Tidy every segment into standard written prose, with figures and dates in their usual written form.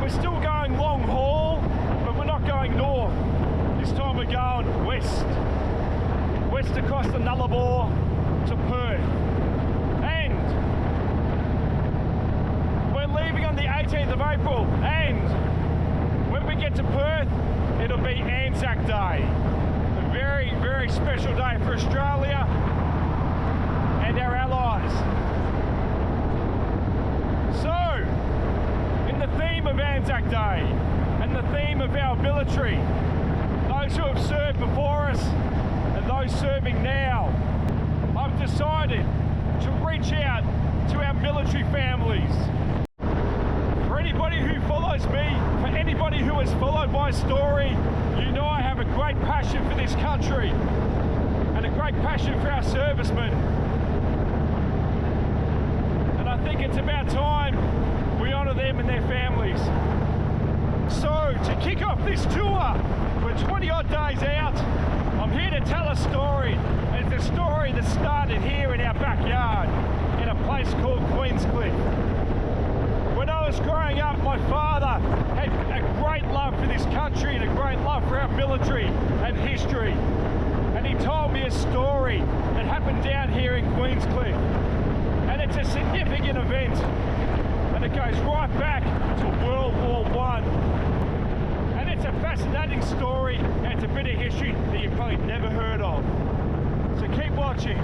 We're still going long haul, but we're not going north. This time we're going west. West across the Nullarbor to Perth. And we're leaving on the 18th of April. And when we get to Perth, it'll be ANZAC Day. A very, very special day for Australia and our allies. So, in the theme of ANZAC Day and the theme of our military, those who have served before us and those serving now, I've decided to reach out to our military families. For anybody who follows me, for anybody who has followed my story, you know I have a great passion for this country and a great passion for our servicemen. And I think it's about time we honour them and their families. So, to kick off this tour, we're 20 odd days out. I'm here to tell a story. And it's a story that started here in our backyard in a place called Queenscliff. When I was growing up, my father had a great love for this country and a great love for our military and history. And he told me a story that happened down here in Queenscliff. And it's a significant event. And it goes right back to World War I. And it's a fascinating story, and it's a bit of history that you've probably never heard of. So keep watching.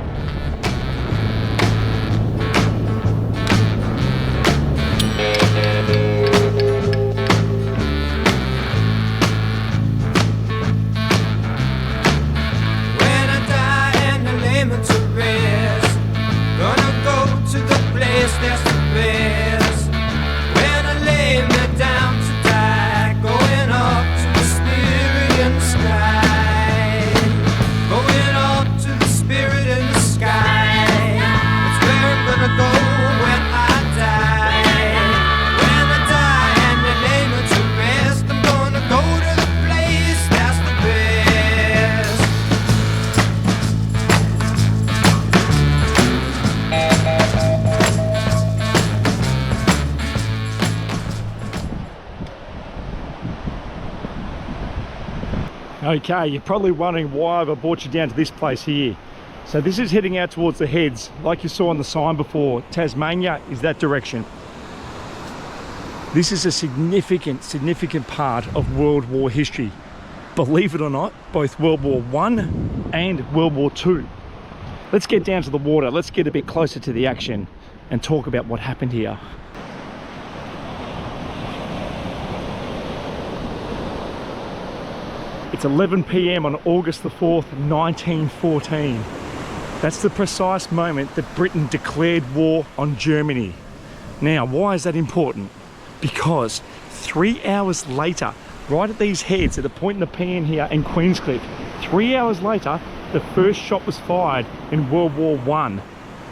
When I die and I lay me to rest, gonna go to the place that's the best. When I lay me down to die, going up to the spirit in the sky, going up to the spirit in the sky. That's where I'm gonna go when I die. When I die and they lay me to rest, I'm gonna go to the place that's the best. Okay, you're probably wondering why I've brought you down to this place here. So this is heading out towards the heads. Like you saw on the sign before, Tasmania is that direction. This is a significant part of World War history. Believe it or not, both World War I and World War II. Let's get down to the water. Let's get a bit closer to the action and talk about what happened here. It's 11 p.m. on August the 4th, 1914. That's the precise moment that Britain declared war on Germany. Now, why is that important? Because 3 hours later, right at these heads, at a point in the PM here in Queenscliff, 3 hours later, the first shot was fired in World War I.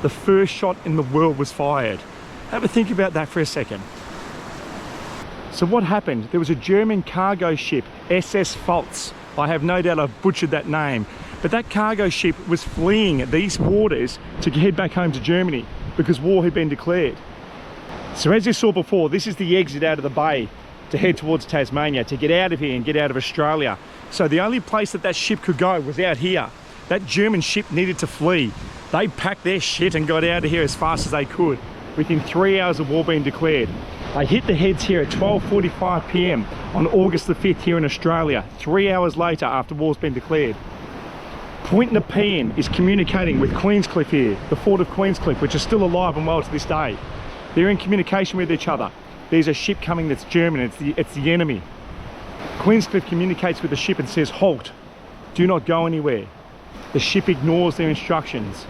The first shot in the world was fired. Have a think about that for a second. So what happened? There was a German cargo ship, SS Pfalz. I have no doubt I've butchered that name. But that cargo ship was fleeing these waters to head back home to Germany because war had been declared. So as you saw before, this is the exit out of the bay to head towards Tasmania, to get out of here and get out of Australia. So the only place that ship could go was out here. That German ship needed to flee. They packed their shit and got out of here as fast as they could within 3 hours of war being declared. They hit the heads here at 12:45 p.m. on August the 5th here in Australia, 3 hours later after war's been declared. Point Nepean is communicating with Queenscliff here, the fort of Queenscliff, which is still alive and well to this day. They're in communication with each other. There's a ship coming that's German, it's the enemy. Queenscliff communicates with the ship and says, halt, do not go anywhere. The ship ignores their instructions.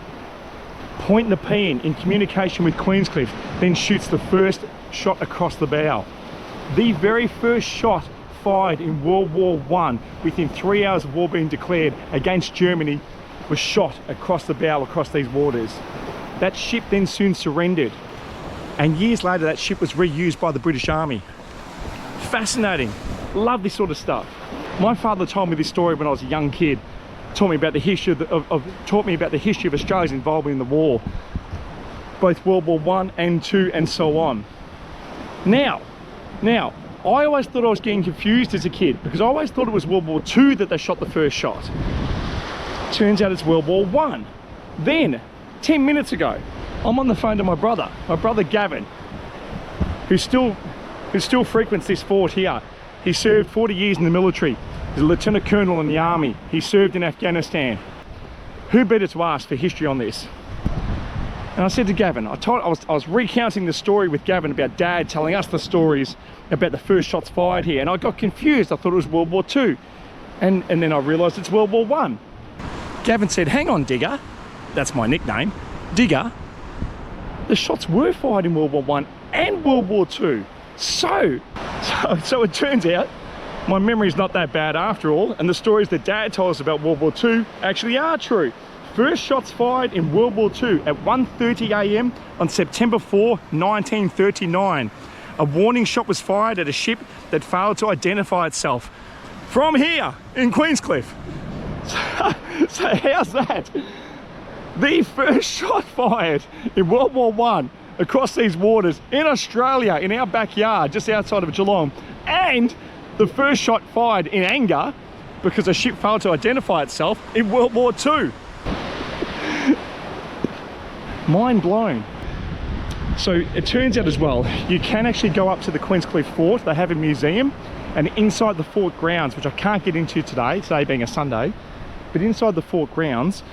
Point Nepean, in communication with Queenscliff, then shoots the first shot across the bow. The very first shot fired in World War I, within 3 hours of war being declared against Germany, was shot across the bow, across these waters. That ship then soon surrendered, and years later that ship was reused by the British Army. Fascinating. Love this sort of stuff. My father told me this story when I was a young kid. Taught me about the history of Australia's involvement in the war, both World War I and II and so on. Now, I always thought I was getting confused as a kid because I always thought it was World War II that they shot the first shot. Turns out it's World War I. Then, 10 minutes ago, I'm on the phone to my brother Gavin, who still frequents this fort here. He served 40 years in the military. He's a lieutenant colonel in the army. He served in Afghanistan. Who better to ask for history on this? And I said to Gavin, I was recounting the story with Gavin about Dad telling us the stories about the first shots fired here, and I got confused. I thought it was World War II. And then I realised it's World War I. Gavin said, hang on, Digger. That's my nickname, Digger. The shots were fired in World War I and World War II. So it turns out my memory's not that bad after all, and the stories that Dad told us about World War II actually are true. First shots fired in World War II at 1:30 AM on September 4, 1939. A warning shot was fired at a ship that failed to identify itself from here in Queenscliff. So how's that? The first shot fired in World War I across these waters in Australia, in our backyard, just outside of Geelong, and the first shot fired in anger because a ship failed to identify itself in World War II. Mind blown. So it turns out as well, you can actually go up to the Queenscliff Fort. They have a museum, and inside the fort grounds, which I can't get into today being a Sunday, but inside the fort grounds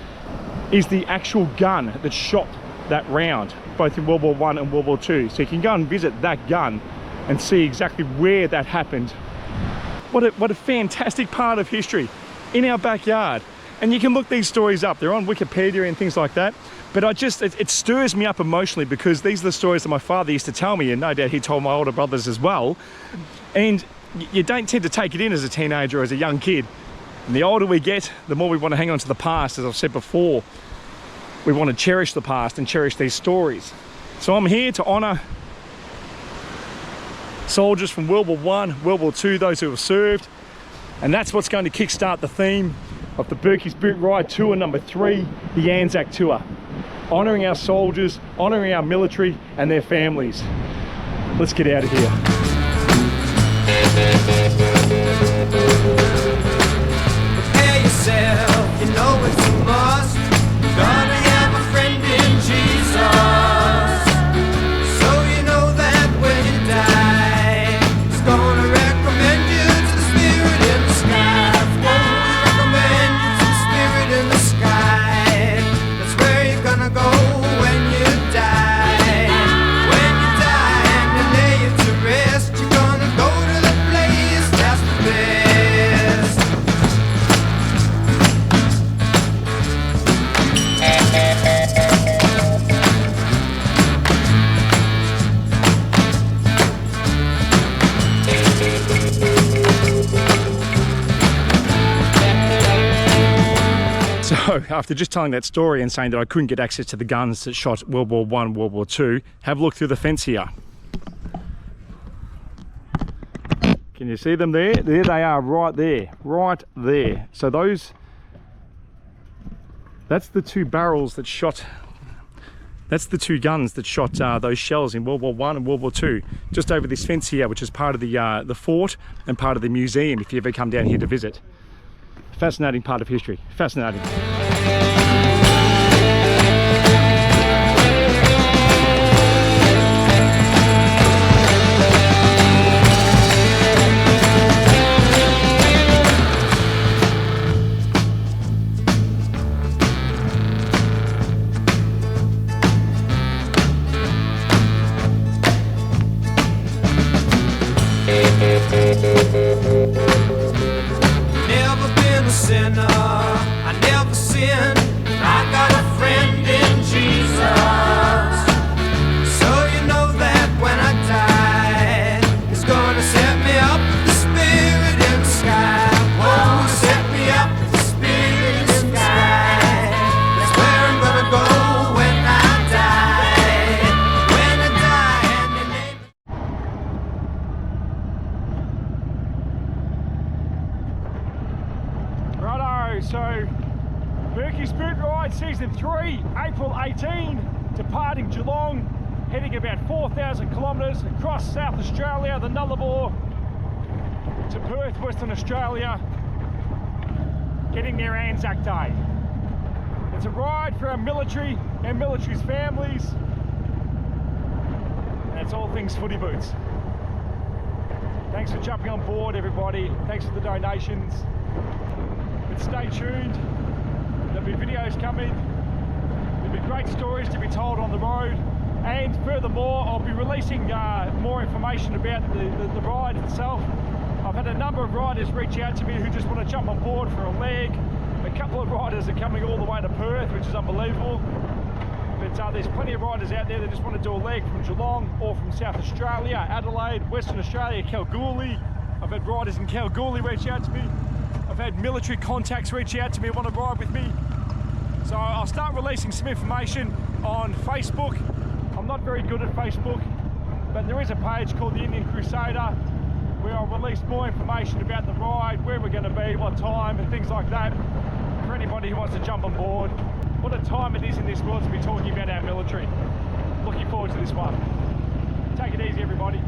is the actual gun that shot that round, both in World War I and World War II. So you can go and visit that gun and see exactly where that happened. What a fantastic part of history in our backyard. And you can look these stories up. They're on Wikipedia and things like that. But it stirs me up emotionally because these are the stories that my father used to tell me, and no doubt he told my older brothers as well. And you don't tend to take it in as a teenager or as a young kid. And the older we get, the more we want to hang on to the past. As I've said before, we want to cherish the past and cherish these stories. So I'm here to honour soldiers from World War I, World War II, those who have served. And that's what's going to kickstart the theme of the Bourke's Boot Ride Tour number 3, the ANZAC Tour. Honouring our soldiers, honouring our military and their families. Let's get out of here. Prepare yourself, you know it's a must. Gonna have a friend in Jesus. So you know that when you die, He's gonna recommend you to the spirit in the sky. Recommend you to the spirit in the sky. That's where you're gonna go when you die. When you die and you lay you to rest, you're gonna go to the place that's the best. So after just telling that story and saying that I couldn't get access to the guns that shot World War I, World War II, have a look through the fence here. Can you see them there? There they are, right there. So that's the two barrels that shot, that's the two guns that shot those shells in World War I and World War II, just over this fence here, which is part of the fort and part of the museum if you ever come down here to visit. Fascinating part of history, fascinating. Never been a sinner, I never sinned. I got a friend in Jesus. So you know that when I die, He's gonna set me up with the spirit in the sky. Oh, set me up with the spirit in the sky. That's where I'm gonna go when I die. When I die and your name. Righto, so Bourke's Boot Ride Season 3, April 18, departing Geelong, heading about 4,000 kilometres across South Australia, the Nullarbor, to Perth, Western Australia, getting their ANZAC Day. It's a ride for our military and military's families, and it's all things footy boots. Thanks for jumping on board, everybody. Thanks for the donations. But stay tuned. There'll be videos coming. There'll be great stories to be told on the road. And furthermore, I'll be releasing more information about the ride itself. I've had a number of riders reach out to me who just want to jump on board for a leg. A couple of riders are coming all the way to Perth, which is unbelievable. But there's plenty of riders out there that just want to do a leg from Geelong or from South Australia, Adelaide, Western Australia, Kalgoorlie. I've had riders in Kalgoorlie reach out to me. I've had military contacts reach out to me, want to ride with me. So I'll start releasing some information on Facebook. I'm not very good at Facebook, but there is a page called the Indian Crusader where I'll release more information about the ride, where we're going to be, what time, and things like that for anybody who wants to jump on board. What a time it is in this world to be talking about our military. Looking forward to this one. Take it easy, everybody.